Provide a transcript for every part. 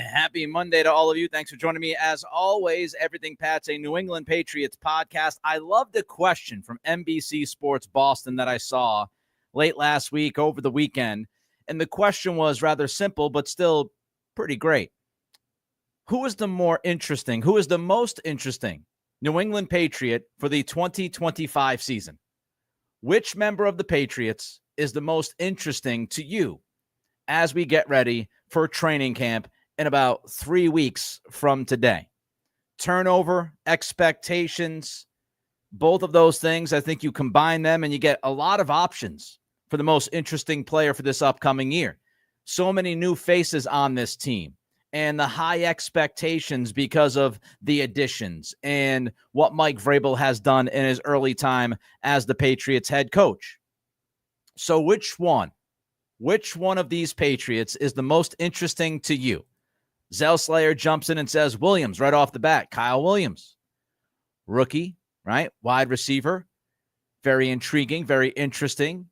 Happy Monday to all of you. Thanks for joining me. As always, Everything Pat's a New England Patriots podcast. I love the question from NBC Sports Boston that I saw late last week over the weekend. And the question was rather simple, but still pretty great. Who is the most interesting New England Patriot for the 2025 season? Which member of the Patriots is the most interesting to you as we get ready for training camp in about 3 weeks from today? Turnover, expectations, both of those things, I think you combine them and you get a lot of options for the most interesting player for this upcoming year. So many new faces on this team and the high expectations because of the additions and what Mike Vrabel has done in his early time as the Patriots head coach. So which one of these Patriots is the most interesting to you? Zell Slayer jumps in and says Williams right off the bat. Kyle Williams, rookie, right? Wide receiver. Very intriguing, very interesting.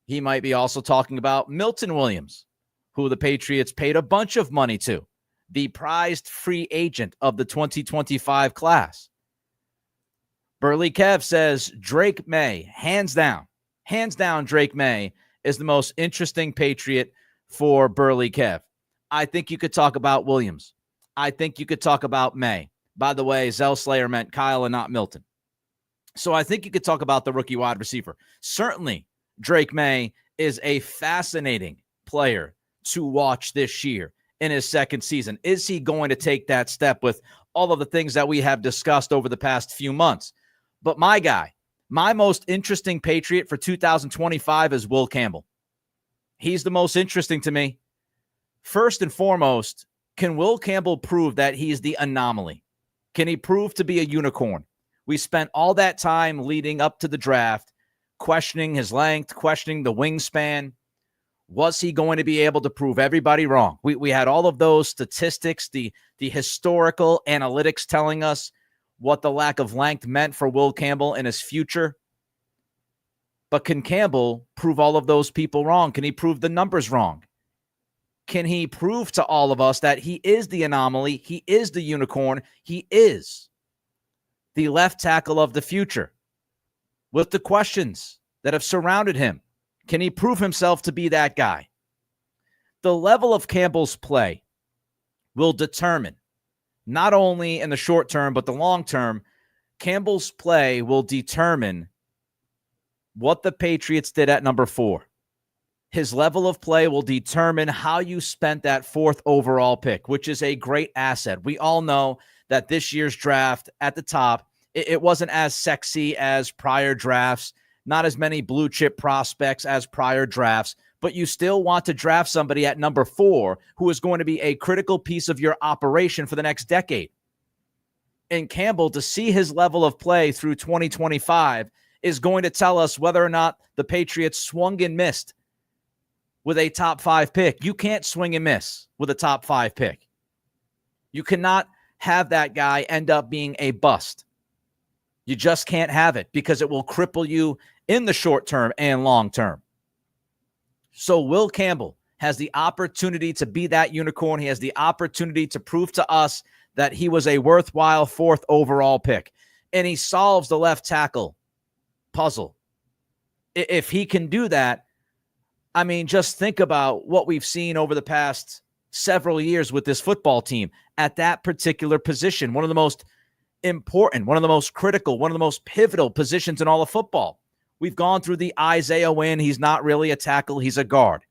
He might be also talking about Milton Williams, who the Patriots paid a bunch of money to, the prized free agent of the 2025 class. Burley Kev says Drake Maye, hands down, Drake Maye is the most interesting Patriot for Burley Kev. I think you could talk about Williams. I think you could talk about Maye. By the way, Zell Slayer meant Kyle and not Milton. So I think you could talk about the rookie wide receiver. Certainly, Drake Maye is a fascinating player to watch this year in his second season. Is he going to take that step with all of the things that we have discussed over the past few months? But my guy, my most interesting Patriot for 2025 is Will Campbell. He's the most interesting to me. First and foremost, can Will Campbell prove that he's the anomaly? Can he prove to be a unicorn? We spent all that time leading up to the draft questioning his length, questioning the wingspan. Was he going to be able to prove everybody wrong? We had all of those statistics, the historical analytics telling us what the lack of length meant for Will Campbell in his future. But can Campbell prove all of those people wrong? Can he prove the numbers wrong? Can he prove to all of us that he is the anomaly, he is the unicorn, he is the left tackle of the future? With the questions that have surrounded him, can he prove himself to be that guy? The level of Campbell's play will determine, not only in the short term, but the long term, Campbell's play will determine what the Patriots did at number 4. His level of play will determine how you spent that 4th overall pick, which is a great asset. We all know that this year's draft at the top, it wasn't as sexy as prior drafts, not as many blue chip prospects as prior drafts, but you still want to draft somebody at number 4 who is going to be a critical piece of your operation for the next decade. And Campbell, to see his level of play through 2025, is going to tell us whether or not the Patriots swung and missed with a top 5 pick. You can't swing and miss with a top 5 pick. You cannot have that guy end up being a bust. You just can't have it because it will cripple you in the short term and long term. So Will Campbell has the opportunity to be that unicorn. He has the opportunity to prove to us that he was a worthwhile 4th overall pick. And he solves the left tackle puzzle. If he can do that, I mean, just think about what we've seen over the past several years with this football team at that particular position. One of the most important, one of the most critical, one of the most pivotal positions in all of football. We've gone through the Isaiah win. He's not really a tackle. He's a guard.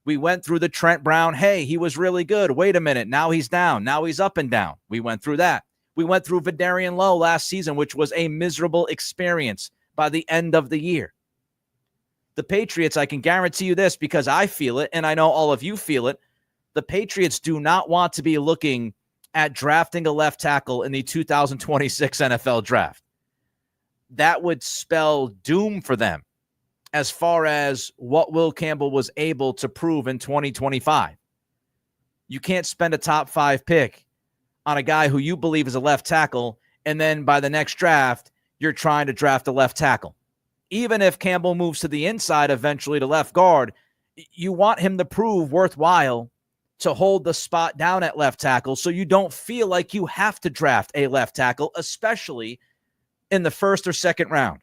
We went through the Trent Brown. Hey, he was really good. Wait a minute. Now he's down. Now he's up and down. We went through that. We went through Vidarian Lowe last season, which was a miserable experience by the end of the year. The Patriots, I can guarantee you this because I feel it, and I know all of you feel it. The Patriots do not want to be looking at drafting a left tackle in the 2026 NFL draft. That would spell doom for them as far as what Will Campbell was able to prove in 2025. You can't spend a top 5 pick on a guy who you believe is a left tackle, and then by the next draft, you're trying to draft a left tackle. Even if Campbell moves to the inside eventually to left guard, you want him to prove worthwhile to hold the spot down at left tackle so you don't feel like you have to draft a left tackle, especially in the first or second round.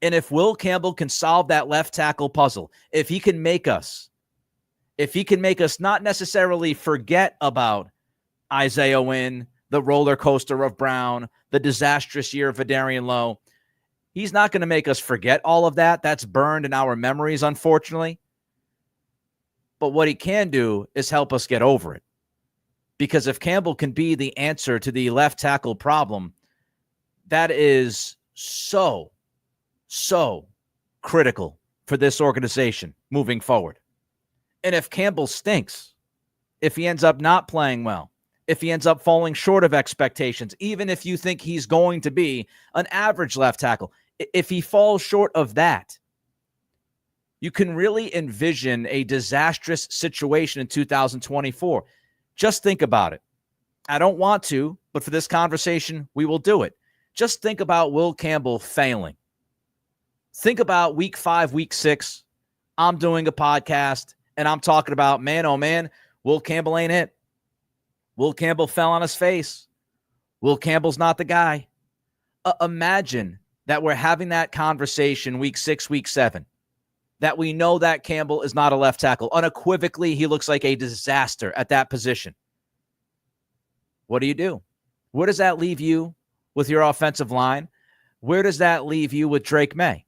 And if Will Campbell can solve that left tackle puzzle, if he can make us not necessarily forget about Isaiah Wynn, the roller coaster of Brown, the disastrous year of Vidarian Lowe, he's not going to make us forget all of that. That's burned in our memories, unfortunately. But what he can do is help us get over it. Because if Campbell can be the answer to the left tackle problem, that is so critical for this organization moving forward. And if Campbell stinks, if he ends up not playing well, if he ends up falling short of expectations, even if you think he's going to be an average left tackle, if he falls short of that, you can really envision a disastrous situation in 2024. Just think about it. I don't want to, but for this conversation, we will do it. Just think about Will Campbell failing. Think about week 5, week 6. I'm doing a podcast, and I'm talking about, man, oh man, Will Campbell ain't it. Will Campbell fell on his face. Will Campbell's not the guy. Imagine that we're having that conversation week 6, week 7, that we know that Campbell is not a left tackle. Unequivocally, he looks like a disaster at that position. What do? Where does that leave you with your offensive line? Where does that leave you with Drake Maye?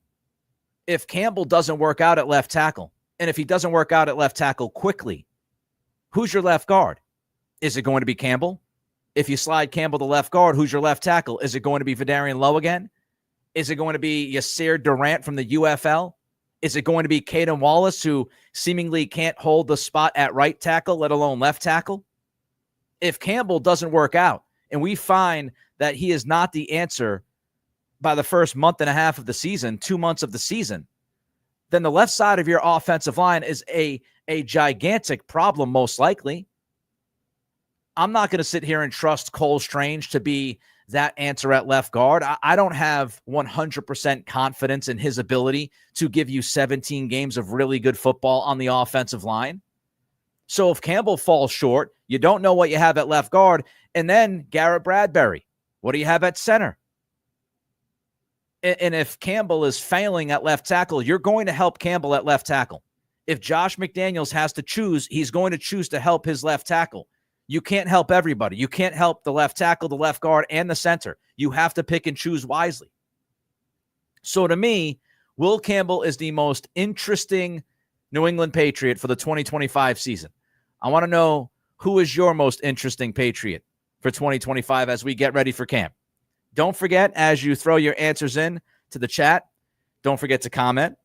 If Campbell doesn't work out at left tackle, and if he doesn't work out at left tackle quickly, who's your left guard? Is it going to be Campbell? If you slide Campbell to left guard, who's your left tackle? Is it going to be Vidarian Lowe again? Is it going to be Yasir Durant from the UFL? Is it going to be Caden Wallace, who seemingly can't hold the spot at right tackle, let alone left tackle? If Campbell doesn't work out and we find that he is not the answer by the first month and a half of the season, 2 months of the season, then the left side of your offensive line is a gigantic problem, most likely. I'm not going to sit here and trust Cole Strange to be that answer at left guard. I don't have 100% confidence in his ability to give you 17 games of really good football on the offensive line. So if Campbell falls short, you don't know what you have at left guard. And then Garrett Bradbury, what do you have at center? And if Campbell is failing at left tackle, you're going to help Campbell at left tackle. If Josh McDaniels has to choose, he's going to choose to help his left tackle. You can't help everybody. You can't help the left tackle, the left guard, and the center. You have to pick and choose wisely. So to me, Will Campbell is the most interesting New England Patriot for the 2025 season. I want to know, who is your most interesting Patriot for 2025 as we get ready for camp? Don't forget, as you throw your answers in to the chat, don't forget to comment.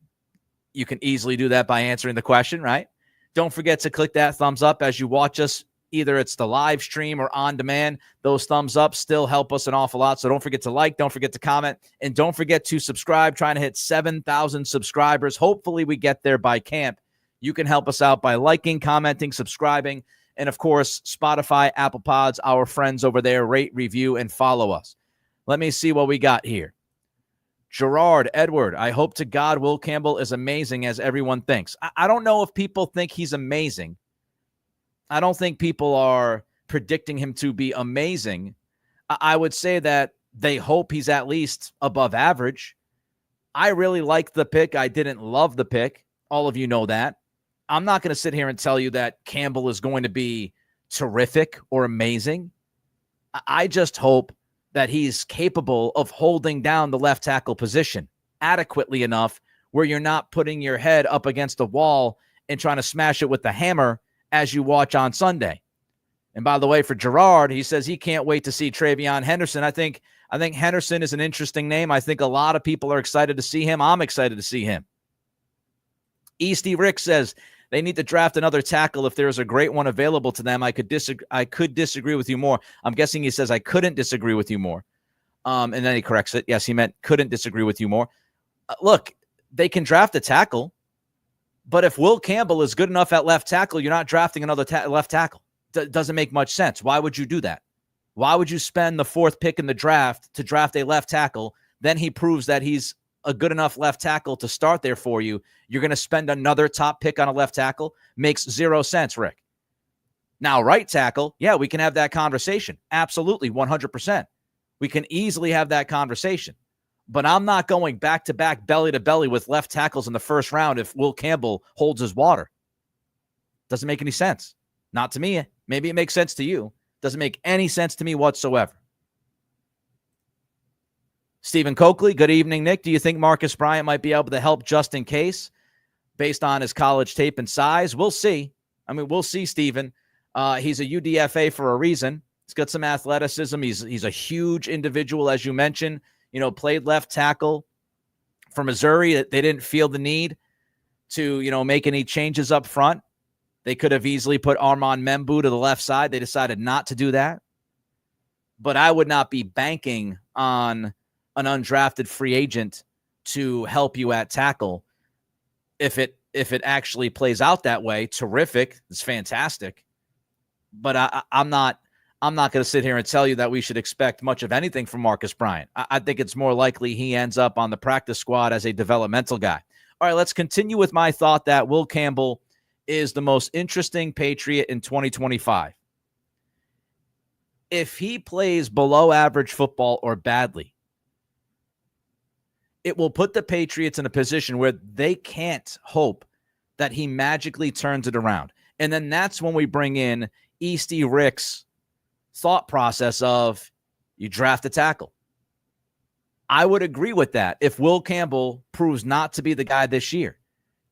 You can easily do that by answering the question, right? Don't forget to click that thumbs up as you watch us. Either it's the live stream or on demand. Those thumbs up still help us an awful lot. So don't forget to like, don't forget to comment, and don't forget to subscribe. Trying to hit 7,000 subscribers. Hopefully we get there by camp. You can help us out by liking, commenting, subscribing, and of course, Spotify, Apple Pods, our friends over there, rate, review, and follow us. Let me see what we got here. Gerard, Edward, I hope to God Will Campbell is amazing as everyone thinks. I don't know if people think he's amazing. I don't think people are predicting him to be amazing. I would say that they hope he's at least above average. I really liked the pick. I didn't love the pick. All of you know that. I'm not going to sit here and tell you that Campbell is going to be terrific or amazing. I just hope that he's capable of holding down the left tackle position adequately enough where you're not putting your head up against the wall and trying to smash it with the hammer as you watch on Sunday. And by the way, for Gerard, he says he can't wait to see Travion Henderson. I think Henderson is an interesting name. I think a lot of people are excited to see him. I'm excited to see him. Easty Rick says they need to draft another tackle if there's a great one available to them. I could disagree with you more. I'm guessing he says I couldn't disagree with you more. And then he corrects it. Yes, he meant couldn't disagree with you more. Look, they can draft a tackle, but if Will Campbell is good enough at left tackle, you're not drafting another left tackle. Doesn't make much sense. Why would you do that? Why would you spend the 4th pick in the draft to draft a left tackle? Then he proves that he's a good enough left tackle to start there for you. You're going to spend another top pick on a left tackle? Makes zero sense, Rick. Now, right tackle, yeah, we can have that conversation. Absolutely, 100%. We can easily have that conversation. But I'm not going back-to-back belly-to-belly with left tackles in the first round if Will Campbell holds his water. Doesn't make any sense. Not to me. Maybe it makes sense to you. Doesn't make any sense to me whatsoever. Stephen Coakley, good evening, Nick. Do you think Marcus Bryant might be able to help just in case based on his college tape and size? We'll see. I mean, we'll see, Stephen. He's a UDFA for a reason. He's got some athleticism. He's a huge individual, as you mentioned. You know, played left tackle for Missouri. They didn't feel the need to, make any changes up front. They could have easily put Armand Membu to the left side. They decided not to do that. But I would not be banking on an undrafted free agent to help you at tackle. If it actually plays out that way, terrific. It's fantastic. But I'm not going to sit here and tell you that we should expect much of anything from Marcus Bryant. I think it's more likely he ends up on the practice squad as a developmental guy. All right, let's continue with my thought that Will Campbell is the most interesting Patriot in 2025. If he plays below average football or badly, it will put the Patriots in a position where they can't hope that he magically turns it around. And then that's when we bring in Easty Rick's thought process of you draft a tackle. I would agree with that if Will Campbell proves not to be the guy this year.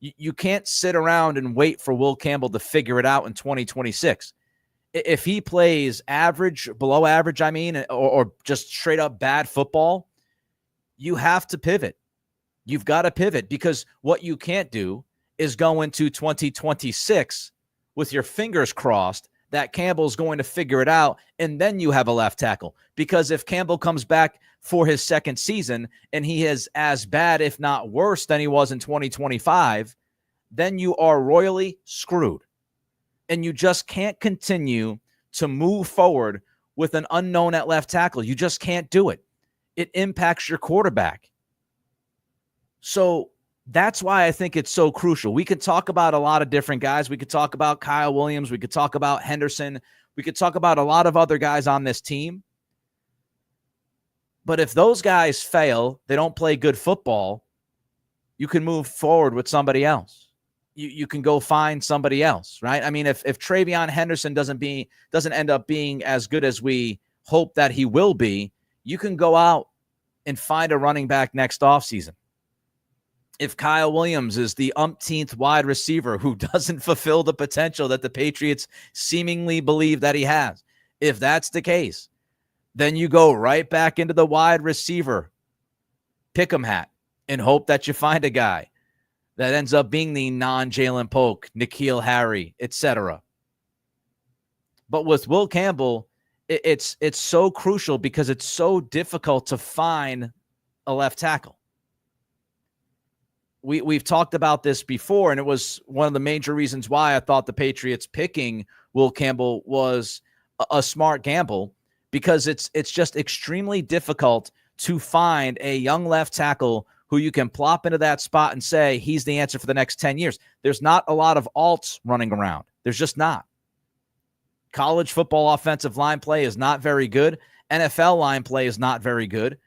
You can't sit around and wait for Will Campbell to figure it out in 2026. If he plays average, below average, or just straight up bad football, you have to pivot. You've got to pivot because what you can't do is go into 2026 with your fingers crossed that Campbell's going to figure it out, and then you have a left tackle. Because if Campbell comes back for his second season and he is as bad, if not worse, than he was in 2025, then you are royally screwed. And you just can't continue to move forward with an unknown at left tackle. You just can't do it. It impacts your quarterback. So that's why I think it's so crucial. We could talk about a lot of different guys. We could talk about Kyle Williams. We could talk about Henderson. We could talk about a lot of other guys on this team. But if those guys fail, they don't play good football, you can move forward with somebody else. You can go find somebody else, right? I mean, if Travion Henderson doesn't end up being as good as we hope that he will be, you can go out and find a running back next offseason. If Kyle Williams is the umpteenth wide receiver who doesn't fulfill the potential that the Patriots seemingly believe that he has, if that's the case, then you go right back into the wide receiver pick'em hat and hope that you find a guy that ends up being the non-Jalen Polk, N'Keal Harry, etc. But with Will Campbell, it's so crucial because it's so difficult to find a left tackle. We've talked about this before, and it was one of the major reasons why I thought the Patriots picking Will Campbell was a smart gamble, because it's just extremely difficult to find a young left tackle who you can plop into that spot and say he's the answer for the next 10 years. There's not a lot of alts running around. There's just not. College football offensive line play is not very good. NFL line play is not very good.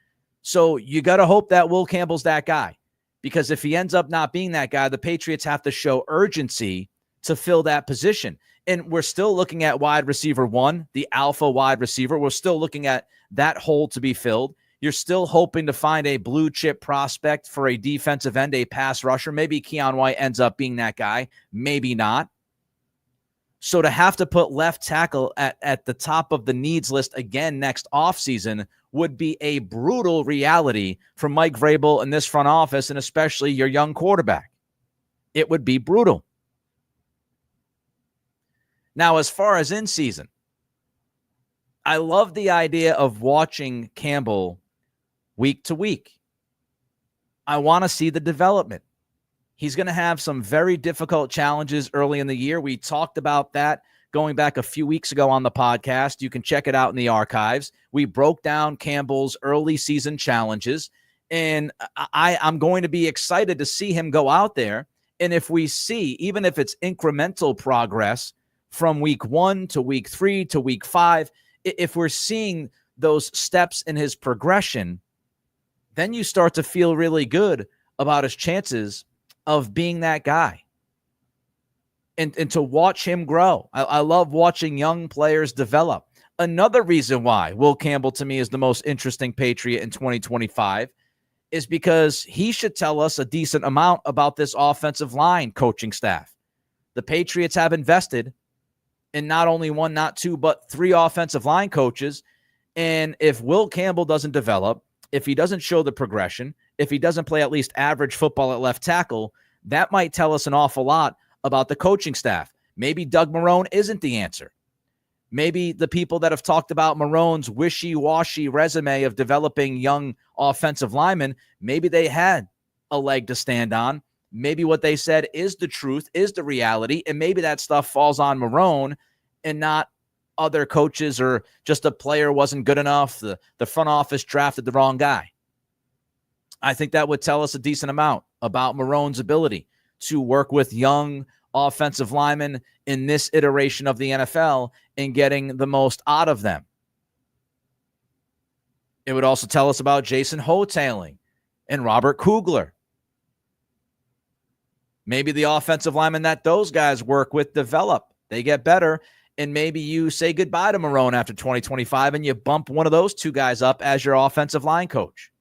So you got to hope that Will Campbell's that guy. Because if he ends up not being that guy, the Patriots have to show urgency to fill that position. And we're still looking at wide receiver one, the alpha wide receiver. We're still looking at that hole to be filled. You're still hoping to find a blue chip prospect for a defensive end, a pass rusher. Maybe Keon White ends up being that guy. Maybe not. So to have to put left tackle at the top of the needs list again next offseason would be a brutal reality for Mike Vrabel and this front office, and especially your young quarterback. It would be brutal. Now, as far as in season, I love the idea of watching Campbell week to week. I want to see the development. He's going to have some very difficult challenges early in the year. We talked about that going back a few weeks ago on the podcast. You can check it out in the archives. We broke down Campbell's early season challenges, and I'm going to be excited to see him go out there. And if we see, even if it's incremental progress from week 1 to week 3 to week 5, if we're seeing those steps in his progression, then you start to feel really good about his chances of being that guy. And to watch him grow. I love watching young players develop. Another reason why Will Campbell to me is the most interesting Patriot in 2025 is because he should tell us a decent amount about this offensive line coaching staff. The Patriots have invested in not only one, not two, but 3 offensive line coaches. And if Will Campbell doesn't develop, if he doesn't show the progression, if he doesn't play at least average football at left tackle, that might tell us an awful lot about the coaching staff. Maybe Doug Marrone isn't the answer. Maybe the people that have talked about Marrone's wishy-washy resume of developing young offensive linemen, maybe they had a leg to stand on. Maybe what they said is the truth, is the reality, and maybe that stuff falls on Marrone and not other coaches, or just a player wasn't good enough. The front office drafted the wrong guy. I think that would tell us a decent amount about Marrone's ability to work with young offensive linemen in this iteration of the NFL and getting the most out of them. It would also tell us about Jason Hotailing and Robert Kugler. Maybe the offensive linemen that those guys work with develop. They get better, and maybe you say goodbye to Marrone after 2025 and you bump one of those 2 guys up as your offensive line coach.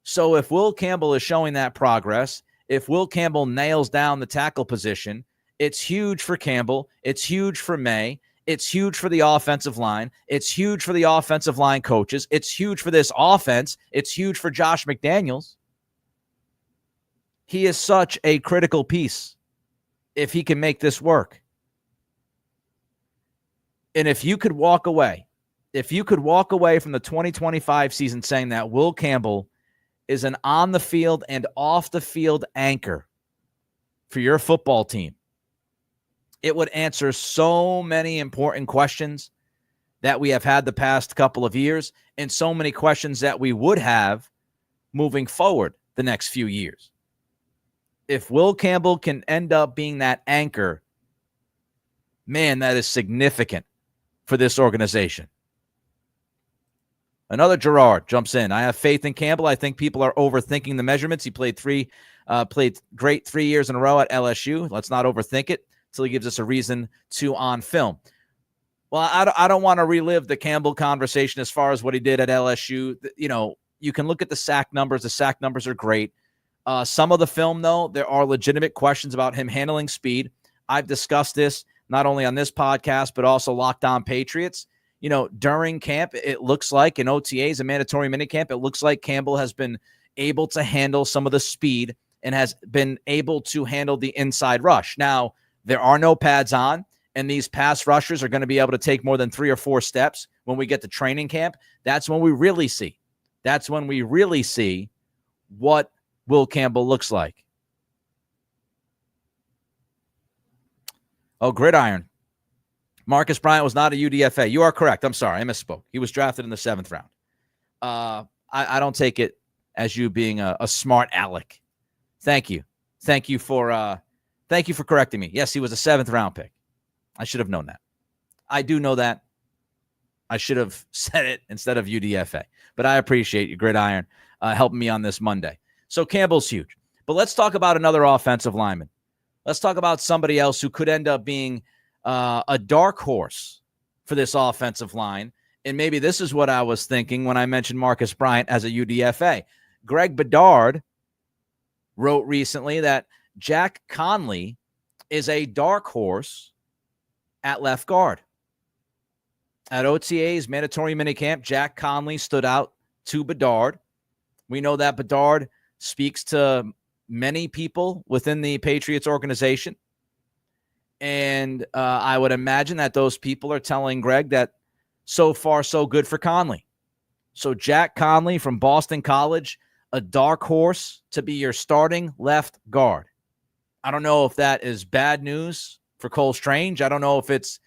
So if Will Campbell is showing that progress, if Will Campbell nails down the tackle position, it's huge for Campbell. It's huge for Maye. It's huge for the offensive line. It's huge for the offensive line coaches. It's huge for this offense. It's huge for Josh McDaniels. He is such a critical piece if he can make this work. And if you could walk away from the 2025 season saying that Will Campbell is an on the field and off the field anchor for your football team, it would answer so many important questions that we have had the past couple of years, and so many questions that we would have moving forward the next few years. If Will Campbell can end up being that anchor, man, that is significant for this organization. Another Gerard jumps in. I have faith in Campbell. I think people are overthinking the measurements. He played great 3 years in a row at LSU. Let's not overthink it until he gives us a reason to on film. Well, I don't want to relive the Campbell conversation as far as what he did at LSU. You know, you can look at the sack numbers. The sack numbers are great. Some of the film, though, there are legitimate questions about him handling speed. I've discussed this not only on this podcast, but also Locked On Patriots. You know, during camp, it looks like in OTAs, a mandatory minicamp, it looks like Campbell has been able to handle some of the speed and has been able to handle the inside rush. Now, there are no pads on, and these pass rushers are going to be able to take more than 3 or 4 steps when we get to training camp. That's when we really see. That's when we really see what Will Campbell looks like. Oh, Gridiron. Marcus Bryant was not a UDFA. You are correct. I'm sorry. I misspoke. He was drafted in the 7th round. I don't take it as you being a smart aleck. Thank you. Thank you for correcting me. Yes, he was a 7th round pick. I should have known that. I do know that. I should have said it instead of UDFA. But I appreciate you, Gridiron, helping me on this Monday. So Campbell's huge. But let's talk about another offensive lineman. Let's talk about somebody else who could end up being a dark horse for this offensive line. And maybe this is what I was thinking when I mentioned Marcus Bryant as a UDFA. Greg Bedard wrote recently that Jack Conley is a dark horse at left guard. At OTA's mandatory minicamp, Jack Conley stood out to Bedard. We know that Bedard speaks to many people within the Patriots organization. And I would imagine that those people are telling Greg that so far so good for Conley. So Jack Conley from Boston College, a dark horse to be your starting left guard. I don't know if that is bad news for Cole Strange. I don't know if it's,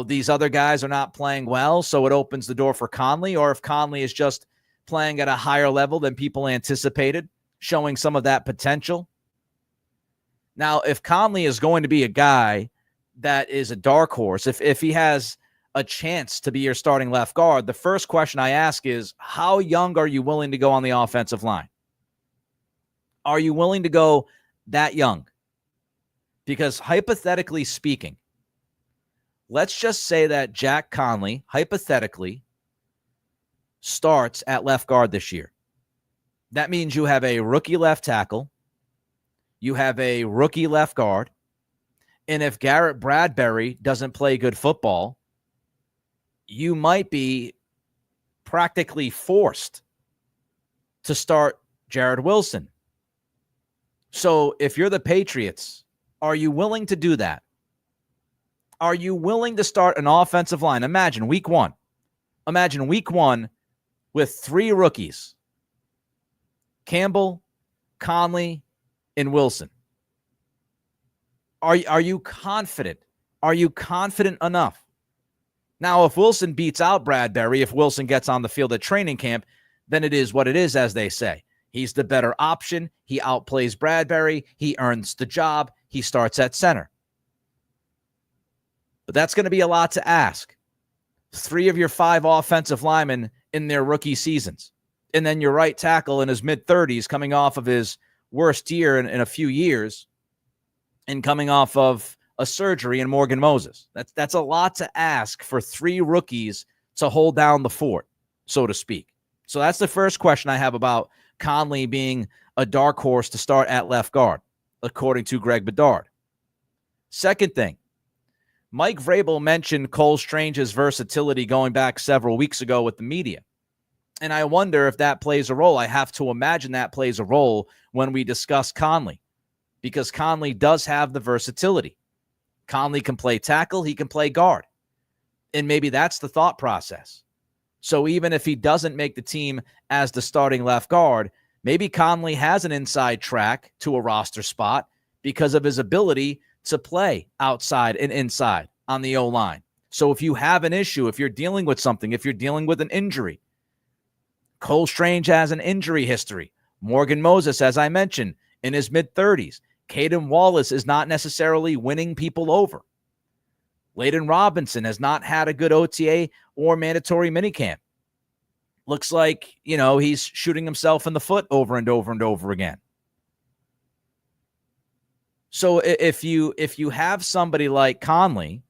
these other guys are not playing well, so it opens the door for Conley, or if Conley is just playing at a higher level than people anticipated, showing some of that potential. Now, if Conley is going to be a guy that is a dark horse, if he has a chance to be your starting left guard, the first question I ask is, how young are you willing to go on the offensive line? Are you willing to go that young? Because hypothetically speaking, let's just say that Jack Conley, hypothetically, starts at left guard this year. That means you have a rookie left tackle, you have a rookie left guard, and if Garrett Bradbury doesn't play good football, you might be practically forced to start Jared Wilson. So if you're the Patriots, are you willing to do that? Are you willing to start an offensive line? Imagine week one. Imagine week one with 3 rookies: Campbell, Conley, and Wilson. Are you confident? Are you confident enough? Now, if Wilson beats out Bradbury, if Wilson gets on the field at training camp, then it is what it is, as they say. He's the better option. He outplays Bradbury. He earns the job. He starts at center. But that's going to be a lot to ask. 3 of your 5 offensive linemen in their rookie seasons. And then your right tackle in his mid-30s, coming off of his worst year in a few years, and coming off of a surgery in Morgan Moses. That's a lot to ask for 3 rookies to hold down the fort, so to speak. So that's the first question I have about Conley being a dark horse to start at left guard, according to Greg Bedard. Second thing, Mike Vrabel mentioned Cole Strange's versatility going back several weeks ago with the media. And I wonder if that plays a role. I have to imagine that plays a role when we discuss Conley, because Conley does have the versatility. Conley can play tackle, he can play guard. And maybe that's the thought process. So even if he doesn't make the team as the starting left guard, maybe Conley has an inside track to a roster spot because of his ability to play outside and inside on the O-line. So if you have an issue, if you're dealing with something, if you're dealing with an injury, Cole Strange has an injury history. Morgan Moses, as I mentioned, in his mid-30s. Caden Wallace is not necessarily winning people over. Layden Robinson has not had a good OTA or mandatory minicamp. Looks like, he's shooting himself in the foot over and over and over again. So if you have somebody like Conley,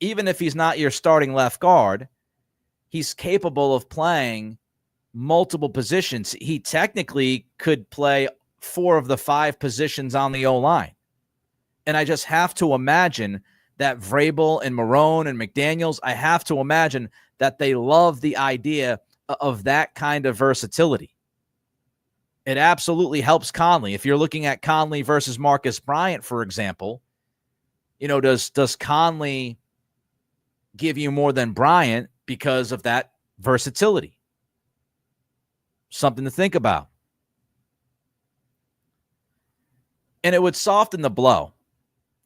even if he's not your starting left guard, he's capable of playing multiple positions. He technically could play 4 of the 5 positions on the O-line. And I just have to imagine that Vrabel and Marone and McDaniels, I have to imagine that they love the idea of that kind of versatility. It absolutely helps Conley. If you're looking at Conley versus Marcus Bryant, for example, does Conley give you more than Bryant because of that versatility? Something to think about. And it would soften the blow.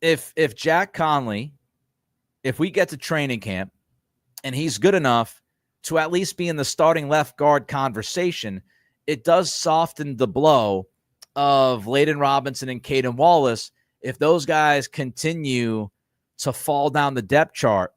If Jack Conley, if we get to training camp and he's good enough to at least be in the starting left guard conversation, it does soften the blow of Layden Robinson and Caden Wallace if those guys continue to fall down the depth chart.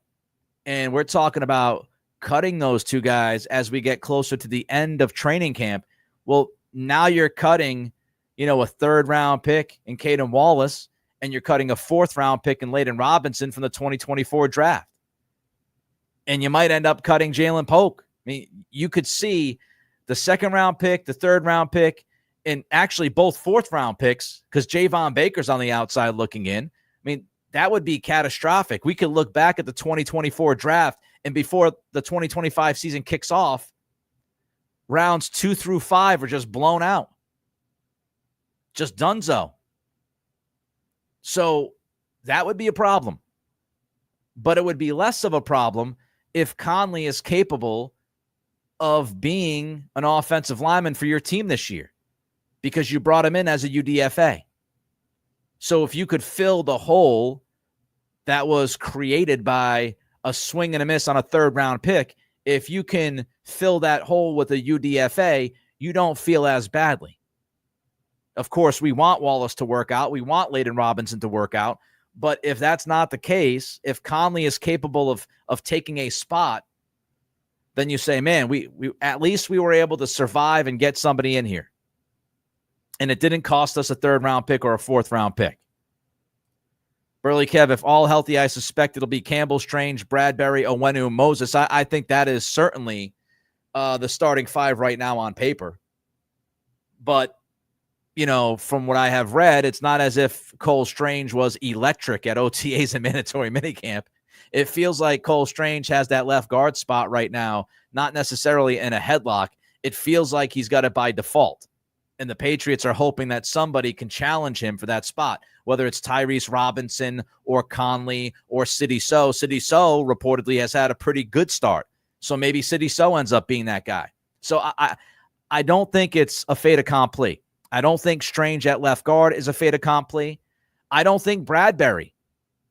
And we're talking about cutting those 2 guys as we get closer to the end of training camp. Well, now you're cutting, a 3rd-round pick in Caden Wallace, and you're cutting a 4th-round pick in Layden Robinson from the 2024 draft. And you might end up cutting Jalen Polk. I mean, you could see the 2nd-round pick, the 3rd-round pick, and actually both 4th-round picks, because Javon Baker's on the outside looking in. I mean, that would be catastrophic. We could look back at the 2024 draft, and before the 2025 season kicks off, rounds 2 through 5 are just blown out. Just donezo. So that would be a problem. But it would be less of a problem if Conley is capable of being an offensive lineman for your team this year, because you brought him in as a UDFA. So if you could fill the hole that was created by a swing and a miss on a 3rd-round pick, if you can fill that hole with a UDFA, you don't feel as badly. Of course, we want Wallace to work out. We want Layden Robinson to work out. But if that's not the case, if Conley is capable of taking a spot, then you say, man, we at least we were able to survive and get somebody in here. And it didn't cost us a 3rd-round pick or a 4th-round pick. Burley Kev, if all healthy, I suspect it'll be Campbell, Strange, Bradbury, Onwenu, Moses. I think that is certainly the starting 5 right now on paper. But, from what I have read, it's not as if Cole Strange was electric at OTAs and mandatory minicamp. It feels like Cole Strange has that left guard spot right now, not necessarily in a headlock. It feels like he's got it by default. And the Patriots are hoping that somebody can challenge him for that spot, whether it's Tyrese Robinson or Conley or Sidy Sow. Sidy Sow reportedly has had a pretty good start. So maybe Sidy Sow ends up being that guy. So I don't think it's a fait accompli. I don't think Strange at left guard is a fait accompli. I don't think Bradbury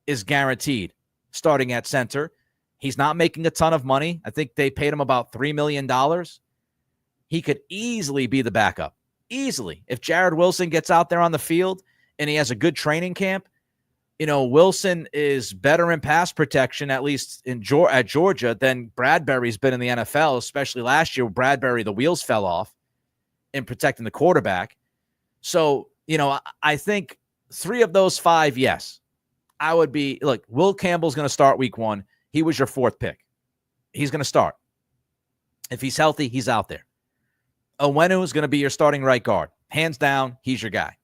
is guaranteed starting at center. He's not making a ton of money. I think they paid him about $3 million. He could easily be the backup. Easily. If Jared Wilson gets out there on the field and he has a good training camp, Wilson is better in pass protection, at least at Georgia, than Bradbury's been in the NFL, especially last year. Bradbury, the wheels fell off in protecting the quarterback. So, I think 3 of those 5, yes. I would be, look, Will Campbell's going to start week 1. He was your 4th pick. He's going to start. If he's healthy, he's out there. Onwenu is going to be your starting right guard. Hands down, he's your guy.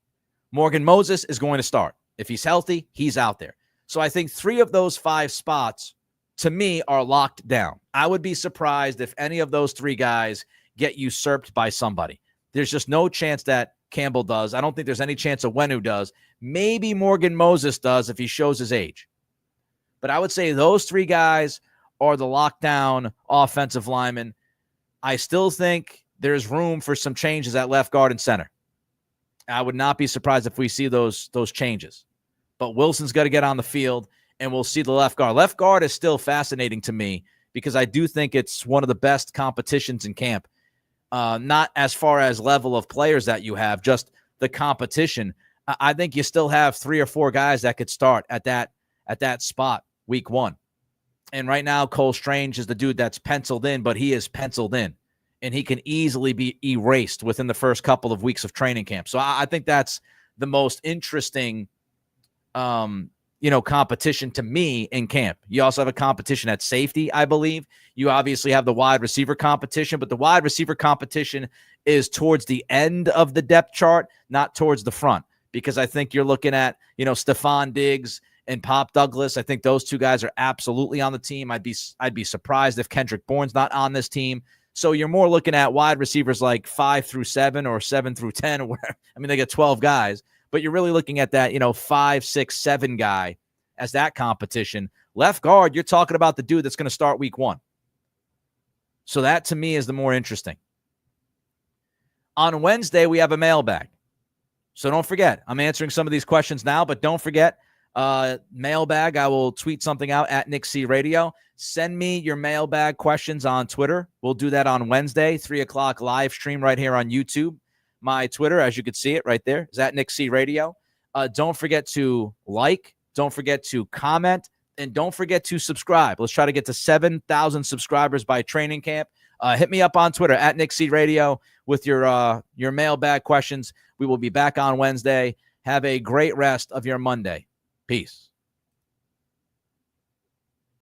Morgan Moses is going to start. If he's healthy, he's out there. So I think 3 of those 5 spots, to me, are locked down. I would be surprised if any of those 3 guys get usurped by somebody. There's just no chance that Campbell does. I don't think there's any chance Onwenu does. Maybe Morgan Moses does if he shows his age. But I would say those 3 guys are the lockdown offensive linemen. I still think there's room for some changes at left guard and center. I would not be surprised if we see those changes. But Wilson's got to get on the field, and we'll see the left guard. Left guard is still fascinating to me because I do think it's one of the best competitions in camp. Not as far as level of players that you have, just the competition. I think you still have 3 or 4 guys that could start at that spot week 1. And right now, Cole Strange is the dude that's penciled in, but he is penciled in. And he can easily be erased within the first couple of weeks of training camp. So I think that's the most interesting, competition to me in camp. You also have a competition at safety, I believe. You obviously have the wide receiver competition, but the wide receiver competition is towards the end of the depth chart, not towards the front, because I think you're looking at, Stefon Diggs and Pop Douglas. I think those 2 guys are absolutely on the team. I'd be surprised if Kendrick Bourne's not on this team. So you're more looking at wide receivers like 5 through 7 or 7 through 10. Or where, they get 12 guys, but you're really looking at that, 5, 6, 7 guy as that competition. Left guard, you're talking about the dude that's going to start week 1. So that to me is the more interesting. On Wednesday, we have a mailbag. So don't forget, I'm answering some of these questions now, but don't forget, mailbag. I will tweet something out at Nick C Radio. Send me your mailbag questions on Twitter. We'll do that on Wednesday, 3:00 live stream right here on YouTube. My Twitter, as you can see it right there, is at Nick C Radio. Don't forget to like, don't forget to comment, and don't forget to subscribe. Let's try to get to 7,000 subscribers by training camp. Hit me up on Twitter at Nick C Radio with your mailbag questions. We will be back on Wednesday. Have a great rest of your Monday. Peace.